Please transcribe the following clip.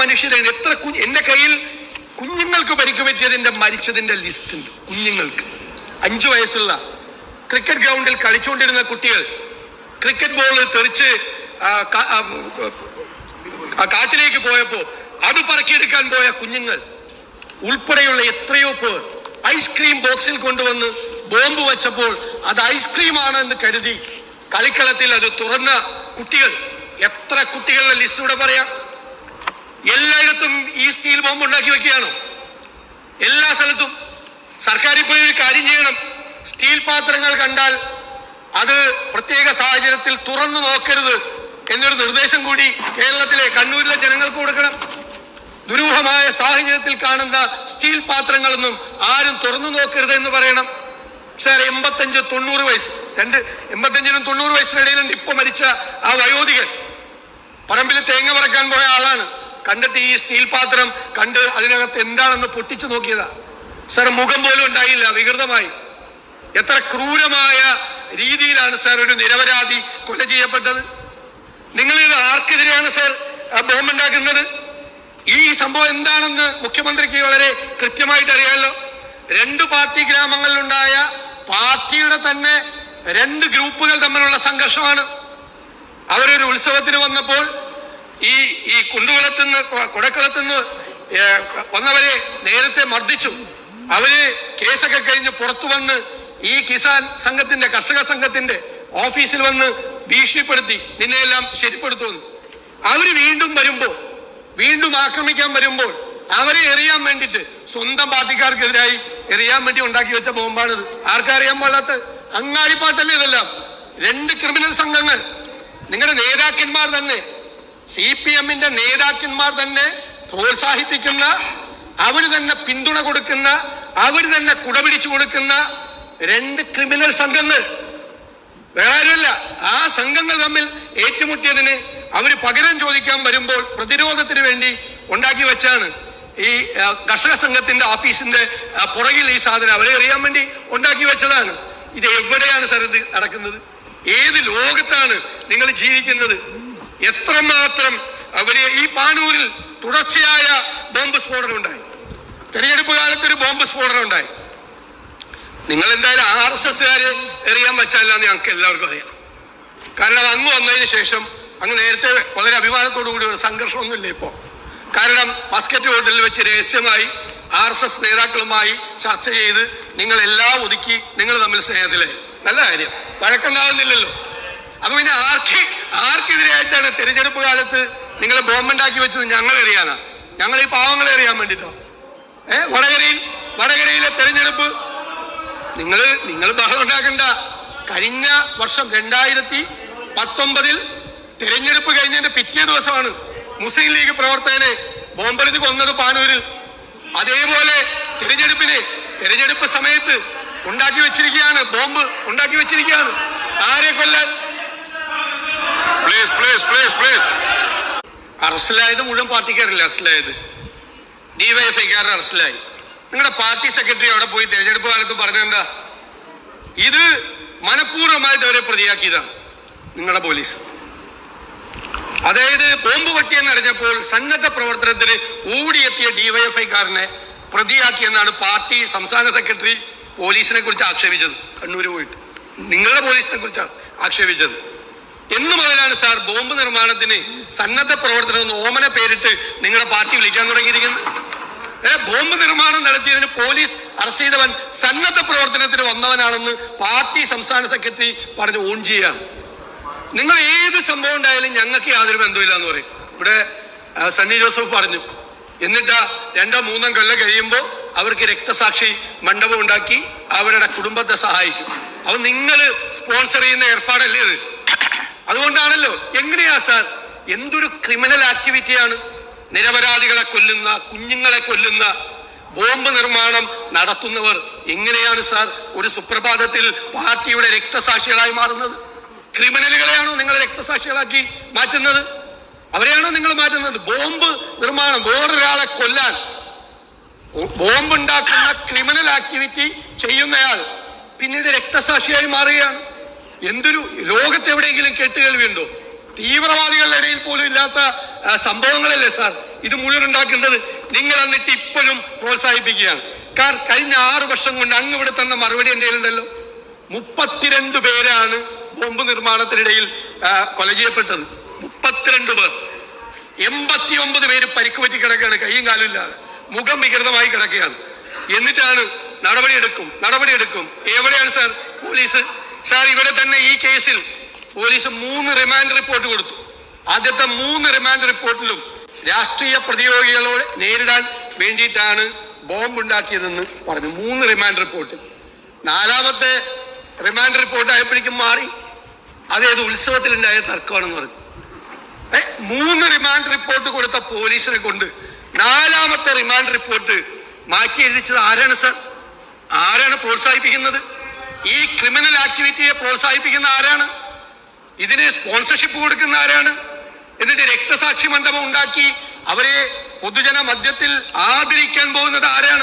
മനുഷ്യരാണ്. എത്ര എൻ്റെ കയ്യിൽ കുഞ്ഞുങ്ങൾക്ക് പരിക്ക് പറ്റിയതിൻ്റെ മരിച്ചതിൻ്റെ ലിസ്റ്റ് ഉണ്ട്. കുഞ്ഞുങ്ങൾക്ക് 5 വയസ്സുള്ള ക്രിക്കറ്റ് ഗ്രൗണ്ടിൽ കളിച്ചുകൊണ്ടിരുന്ന കുട്ടികൾ ക്രിക്കറ്റ് ബോൾ തെറിച്ച് കാട്ടിലേക്ക് പോയപ്പോൾ അത് പറക്കിയെടുക്കാൻ പോയ കുഞ്ഞുങ്ങൾ ഉൾപ്പെടെയുള്ള എത്രയോ പേർ ഐസ്ക്രീം ബോക്സിൽ കൊണ്ടുവന്ന് ബോംബ് വെച്ചപ്പോൾ അത് ഐസ്ക്രീമാണെന്ന് കരുതി കളിക്കളത്തിൽ അത് തുറന്ന കുട്ടികൾ. എത്ര കുട്ടികളുടെ ലിസ്റ്റ് ഇവിടെ പറയാം. എല്ലായിടത്തും ഈ സ്റ്റീൽ ബോംബ് ഉണ്ടാക്കി വെക്കുകയാണോ? എല്ലാ സ്ഥലത്തും. സർക്കാർ ഇപ്പോൾ ഒരു കാര്യം ചെയ്യണം. സ്റ്റീൽ പാത്രങ്ങൾ കണ്ടാൽ അത് പ്രത്യേക സാഹചര്യത്തിൽ തുറന്നു നോക്കരുത് എന്നൊരു നിർദ്ദേശം കൂടി കേരളത്തിലെ കണ്ണൂരിലെ ജനങ്ങൾക്ക് കൊടുക്കണം. ദുരൂഹമായ സാഹചര്യത്തിൽ കാണുന്ന സ്റ്റീൽ പാത്രങ്ങളൊന്നും ആരും തുറന്നു നോക്കരുത് എന്ന് പറയണം. സാർ 85-90 വയസ്സ് 85-നും 90 വയസ്സിനിടയിലുണ്ട് ഇപ്പൊ മരിച്ച ആ വയോധികൻ. പറമ്പിൽ തേങ്ങ പറക്കാൻ പോയ ആളാണ്. കണ്ടിട്ട് ഈ സ്റ്റീൽ പാത്രം കണ്ട് അതിനകത്ത് എന്താണെന്ന് പൊട്ടിച്ചു നോക്കിയതാ. സാർ മുഖം പോലും ഉണ്ടായില്ല, വികൃതമായി. എത്ര ക്രൂരമായ രീതിയിലാണ് സാർ ഒരു നിരപരാധി കൊല ചെയ്യപ്പെട്ടത്. നിങ്ങളിത് ആർക്കെതിരെയാണ് സാർ ബോംബുണ്ടാക്കുന്നത്? ഈ സംഭവം എന്താണെന്ന് മുഖ്യമന്ത്രിക്ക് വളരെ കൃത്യമായിട്ട് അറിയാമല്ലോ. 2 പാർട്ടി ഗ്രാമങ്ങളിലുണ്ടായ പാർട്ടിയുടെ തന്നെ 2 ഗ്രൂപ്പുകൾ തമ്മിലുള്ള സംഘർഷമാണ്. അവരൊരു ഉത്സവത്തിന് വന്നപ്പോൾ ഈ കുണ്ടുകുളത്തുനിന്ന് കൊടക്കുളത്തുനിന്ന് വന്നവരെ നേരത്തെ മർദ്ദിച്ചു. അവര് കേസൊക്കെ കഴിഞ്ഞ് പുറത്തു വന്ന് ഈ കിസാൻ സംഘത്തിന്റെ കർഷക സംഘത്തിന്റെ ഓഫീസിൽ വന്ന് ഭീഷണിപ്പെടുത്തി നിന്നെയെല്ലാം ശരിപ്പെടുത്തുമെന്ന്. അവര് വീണ്ടും ആക്രമിക്കാൻ വരുമ്പോൾ അവരെ എറിയാൻ വേണ്ടിയിട്ട് സ്വന്തം പാർട്ടിക്കാർക്കെതിരായി എറിയാൻ വേണ്ടി ഉണ്ടാക്കി വെച്ച ബോംബാണിത്. ആർക്കറിയാൻ പാടാത്ത അങ്ങാടിപ്പാട്ടല്ലേ ഇതെല്ലാം. 2 ക്രിമിനൽ സംഘങ്ങൾ. നിങ്ങളുടെ നേതാക്കന്മാർ തന്നെ, CPM-ന്റെ നേതാക്കന്മാർ തന്നെ പ്രോത്സാഹിപ്പിക്കുന്ന, അവര് തന്നെ പിന്തുണ കൊടുക്കുന്ന, അവര് തന്നെ കുടപിടിച്ചു കൊടുക്കുന്ന 2 ക്രിമിനൽ സംഘങ്ങൾ. വേറെ ആരുമല്ല. ആ സംഘങ്ങൾ തമ്മിൽ ഏറ്റുമുട്ടിയതിന് അവര് പകരം ചോദിക്കാൻ വരുമ്പോൾ പ്രതിരോധത്തിന് വേണ്ടി ഉണ്ടാക്കി വെച്ചാണ് ഈ കർഷക സംഘത്തിന്റെ ഓഫീസിന്റെ പുറകിൽ ഈ സാധനം അവരെ എറിയാൻ വേണ്ടി ഉണ്ടാക്കി വെച്ചതാണ്. ഇത് എവിടെയാണ് സാർ ഇത് നടക്കുന്നത്? ഏത് ലോകത്താണ് നിങ്ങൾ ജീവിക്കുന്നത്? എത്രമാത്രം അവര് ഈ പാനൂരിൽ തുടർച്ചയായ ബോംബ് സ്ഫോടനം ഉണ്ടായി. തെരഞ്ഞെടുപ്പ് കാലത്തൊരു ബോംബ് സ്ഫോടനം ഉണ്ടായി. നിങ്ങൾ എന്തായാലും RSSകാര് എറിയാൻ വെച്ചാലെന്ന് ഞങ്ങൾക്ക് എല്ലാവർക്കും അറിയാം. കാരണം അങ്ങ് വന്നതിന് ശേഷം അങ്ങ് നേരത്തെ വളരെ അഭിമാനത്തോടു കൂടി ഒരു സംഘർഷമൊന്നുമില്ല ഇപ്പോൾ. കാരണം മസ്കറ്റ് ഹോട്ടലിൽ വെച്ച് രഹസ്യമായി RSS നേതാക്കളുമായി ചർച്ച ചെയ്ത് നിങ്ങളെല്ലാം ഒതുക്കി നിങ്ങൾ തമ്മിൽ സ്നേഹത്തിലായി. നല്ല കാര്യം, വഴക്കുണ്ടാകുന്നില്ലല്ലോ. അപ്പൊ പിന്നെ ആർക്കെതിരെയായിട്ടാണ് തെരഞ്ഞെടുപ്പ് കാലത്ത് നിങ്ങൾ ബോംബുണ്ടാക്കി വെച്ചത്? ഞങ്ങൾ എറിയാനാ? ഞങ്ങൾ ഈ പാവങ്ങളെ എറിയാൻ വേണ്ടിട്ടോ? വടകരയിലെ തെരഞ്ഞെടുപ്പ് നിങ്ങൾ ബഹളം ഉണ്ടാക്കണ്ട. കഴിഞ്ഞ വർഷം 2019 തെരഞ്ഞെടുപ്പ് കഴിഞ്ഞതിന്റെ പിറ്റേ ദിവസമാണ് മുസ്ലിം ലീഗ് പ്രവർത്തകനെ ബോംബെറിഞ്ഞ് കൊന്നത് പാനൂരിൽ. അതേപോലെ തെരഞ്ഞെടുപ്പ് സമയത്ത് ഉണ്ടാക്കി വെച്ചിരിക്കുകയാണ്, ബോംബ് ഉണ്ടാക്കി വെച്ചിരിക്കുകയാണ്. ആരെ കൊല്ലാൻ? അറസ്റ്റിലായത് മുഴുവൻ പാർട്ടിക്കാരല്ലേ അറസ്റ്റിലായത്? DYFIക്കാരൻ അറസ്റ്റിലായി. നിങ്ങളുടെ പാർട്ടി സെക്രട്ടറി അവിടെ പോയി തെരഞ്ഞെടുപ്പ് കാലത്ത് പറഞ്ഞെന്താ? ഇത് മനഃപൂർവ്വമായിട്ട് അവരെ പ്രതിയാക്കിയതാണ് നിങ്ങളുടെ പോലീസ്. അതായത് ബോംബ് പൊട്ടിയെന്നറിഞ്ഞപ്പോൾ സന്നദ്ധ പ്രവർത്തനത്തിന് ഓടിയെത്തിയ DYFIക്കാരനെ പ്രതിയാക്കിയെന്നാണ് പാർട്ടി സംസ്ഥാന സെക്രട്ടറി പോലീസിനെ കുറിച്ച് ആക്ഷേപിച്ചത്. കണ്ണൂര് പോയിട്ട് നിങ്ങളുടെ പോലീസിനെ കുറിച്ചാണ് ആക്ഷേപിച്ചത്. എന്ന് മുതലാണ് സാർ ബോംബ് നിർമ്മാണത്തിന് സന്നദ്ധ പ്രവർത്തനം എന്ന് ഓമന പേരിട്ട് നിങ്ങളുടെ പാർട്ടി വിളിക്കാൻ തുടങ്ങിയിരിക്കുന്നത്? ബോംബ് നിർമ്മാണം നടത്തിയതിന് പോലീസ് അറസ്റ്റ് ചെയ്തവൻ സന്നദ്ധ പ്രവർത്തനത്തിന് വന്നവനാണെന്ന് പാർട്ടി സംസ്ഥാന സെക്രട്ടറി പറഞ്ഞ് ഓൺ ചെയ്യുകയാണ്. നിങ്ങൾ ഏത് സംഭവം ഉണ്ടായാലും ഞങ്ങൾക്ക് യാതൊരു ബന്ധമില്ല എന്ന് പറയും. ഇവിടെ സണ്ണി ജോസഫ് പറഞ്ഞു. എന്നിട്ട് 2-3 കൊല്ലം കഴിയുമ്പോൾ അവർക്ക് രക്തസാക്ഷി മണ്ഡപം ഉണ്ടാക്കി അവരുടെ കുടുംബത്തെ സഹായിക്കും. അപ്പൊ നിങ്ങൾ സ്പോൺസർ ചെയ്യുന്ന ഏർപ്പാടല്ലേ ഇത്? അതുകൊണ്ടാണല്ലോ. എങ്ങനെയാ സാർ? എന്തൊരു ക്രിമിനൽ ആക്ടിവിറ്റിയാണ്. നിരപരാധികളെ കൊല്ലുന്ന, കുഞ്ഞുങ്ങളെ കൊല്ലുന്ന ബോംബ് നിർമ്മാണം നടത്തുന്നവർ എങ്ങനെയാണ് സാർ ഒരു സുപ്രഭാതത്തിൽ പാർട്ടിയുടെ രക്തസാക്ഷികളായി മാറുന്നത്? ക്രിമിനലുകളെയാണോ നിങ്ങൾ രക്തസാക്ഷികളാക്കി മാറ്റുന്നത്? അവരെയാണോ നിങ്ങൾ മാറ്റുന്നത്? ബോംബ് നിർമ്മാണം, വേറൊരാളെ കൊല്ലാൻ ബോംബുണ്ടാക്കുന്ന ക്രിമിനൽ ആക്ടിവിറ്റി ചെയ്യുന്നയാൾ പിന്നീട് രക്തസാക്ഷിയായി മാറുകയാണ്. എന്തൊരു ലോകത്തെവിടെയെങ്കിലും കേട്ടുകേൾവിയുണ്ടോ? തീവ്രവാദികളുടെ ഇടയിൽ പോലും ഇല്ലാത്ത സംഭവങ്ങളല്ലേ സാർ ഇത് മുഴുവൻ ഉണ്ടാക്കേണ്ടത്? നിങ്ങൾ എന്നിട്ട് ഇപ്പോഴും പ്രോത്സാഹിപ്പിക്കുകയാണ്. കാരണം കഴിഞ്ഞ 6 വർഷം കൊണ്ട് അങ്ങ് ഇവിടെ തന്ന മറുപടി എൻ്റെ കയ്യിലുണ്ടല്ലോ. 32 പേരാണ് ബോംബ് നിർമ്മാണത്തിനിടയിൽ കൊല ചെയ്യപ്പെട്ടത്. 32 പേർ. 89 പേര് പരിക്ക് പറ്റി കിടക്കുകയാണ്, കൈയും കാലും ഇല്ലാതെ, മുഖം വികൃതമായി കിടക്കുകയാണ്. എന്നിട്ടാണ് നടപടിയെടുക്കും. എവിടെയാണ് സാർ പോലീസ്? സാർ ഇവിടെ തന്നെ ഈ കേസിൽ പോലീസ് 3 റിമാൻഡ് റിപ്പോർട്ട് കൊടുത്തു. ആദ്യത്തെ 3 റിമാൻഡ് റിപ്പോർട്ടിലും രാഷ്ട്രീയ പ്രതിയോഗികളോട് നേരിടാൻ വേണ്ടിയിട്ടാണ് ബോംബ് ഉണ്ടാക്കിയതെന്ന് പറഞ്ഞു. 3 റിമാൻഡ് റിപ്പോർട്ടിൽ 4ാമത്തെ റിമാൻഡ് റിപ്പോർട്ട് ആയപ്പോഴേക്കും മാറി. അതേത് ഉത്സവത്തിലുണ്ടായ തർക്കമാണെന്ന് പറഞ്ഞു. 3 റിമാൻഡ് റിപ്പോർട്ട് കൊടുത്ത പോലീസിനെ കൊണ്ട് 4ാമത്തെ റിമാൻഡ് റിപ്പോർട്ട് മാറ്റി എഴുതിച്ചത് ആരാണ് സാർ? ആരാണ് പ്രോത്സാഹിപ്പിക്കുന്നത്? ഈ ക്രിമിനൽ ആക്ടിവിറ്റിയെ പ്രോത്സാഹിപ്പിക്കുന്ന ആരാണ്? ഇതിന് സ്പോൺസർഷിപ്പ് കൊടുക്കുന്ന ആരാണ്? എന്നിട്ട് രക്തസാക്ഷി മണ്ഡപം ഉണ്ടാക്കി അവരെ പൊതുജന മധ്യത്തിൽ ആദരിക്കാൻ പോകുന്നത് ആരാണ്?